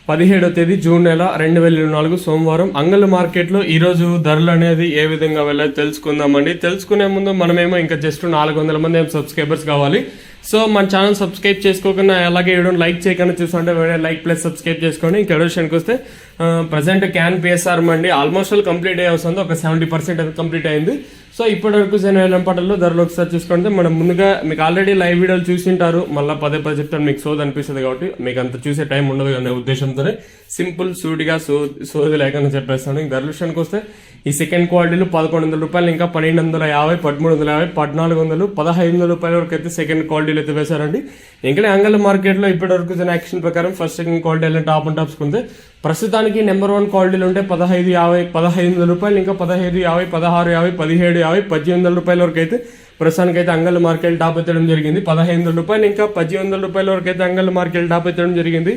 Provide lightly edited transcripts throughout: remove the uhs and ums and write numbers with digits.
పదిహేడవ తేదీ జూన్ నెల 2024 సోమవారం అంగళ్ళ మార్కెట్లో ఈరోజు ధరలు అనేది ఏ విధంగా వెళ్ళాలి తెలుసుకుందామండి. తెలుసుకునే ముందు మనమేమో ఇంకా జస్ట్ 400 మంది సబ్స్క్రైబర్స్ కావాలి. సో మన ఛానల్ సబ్స్క్రైబ్ చేసుకోకుండా అలాగే వీడియో లైక్ చేయకుండా చూస్తుంటే వీడియో లైక్ ప్లస్ సబ్స్క్రైబ్ చేసుకోండి. ఇంకా విషయానికి వస్తే present can PSR mandi almost complete అయ్యి వస్తుంది, ఒక 70% అది కంప్లీట్ అయింది. సో ఇప్పటి వరకు వేలంపాటల్లో ధరలు ఒకసారి చూసుకుంటే మనం ముందుగా మీకు ఆల్రెడీ లైవ్ వీడియోలు చూసింటారు, మళ్ళీ పదే చెప్తాను, మీకు సోది అనిపిస్తుంది కాబట్టి మీకు అంత చూసే టైం ఉండదు అనే ఉద్దేశంతోనే సింపుల్ సూటిగా సోది లేకుండా చెప్పేస్తాను. ఇంక ధరల విషయానికి వస్తే ఈ సెకండ్ క్వాలిటీలు 1100 రూపాయలు, ఇంకా 1250, 1350, 1400, 1500 రూపాయల వరకు అయితే సెకండ్ క్వాలిటీలు అయితే వేశారండి. ఇంకా అంగళ్ళ మార్కెట్లో ఇప్పటి వరకు యాక్షన్ ప్రకారం first second quality top and tops కుంటే ప్రస్తుతానికి నెంబర్ 1 క్వాలిటీలు ఉంటే 1550, 1500 రూపాయలు, ఇంకా 1550, 1650, 1750, 1800 రూపాయల వరకు అయితే ప్రస్తుతానికి అయితే అంగళ్ళ మార్కెట్ టాప్ ఎత్తడం జరిగింది. 1500 రూపాయలు, ఇంకా 1800 రూపాయల వరకు అయితే అంగళ్ళ మార్కెట్ టాప్ ఎత్తడం జరిగింది.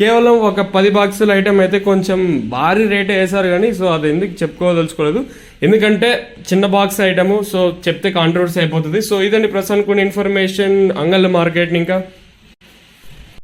కేవలం ఒక 10 బాక్సుల ఐటమ్ అయితే కొంచెం భారీ రేటే వేశారు కానీ సో అది ఎందుకు చెప్పుకోదలుచుకోలేదు, ఎందుకంటే చిన్న బాక్స్ ఐటమ్, సో చెప్తే కాంట్రవర్సీ అయిపోతుంది. సో ఇదండి ప్రస్తుతానికి కొన్ని ఇన్ఫర్మేషన్ అంగళ్ళ మార్కెట్. ఇంకా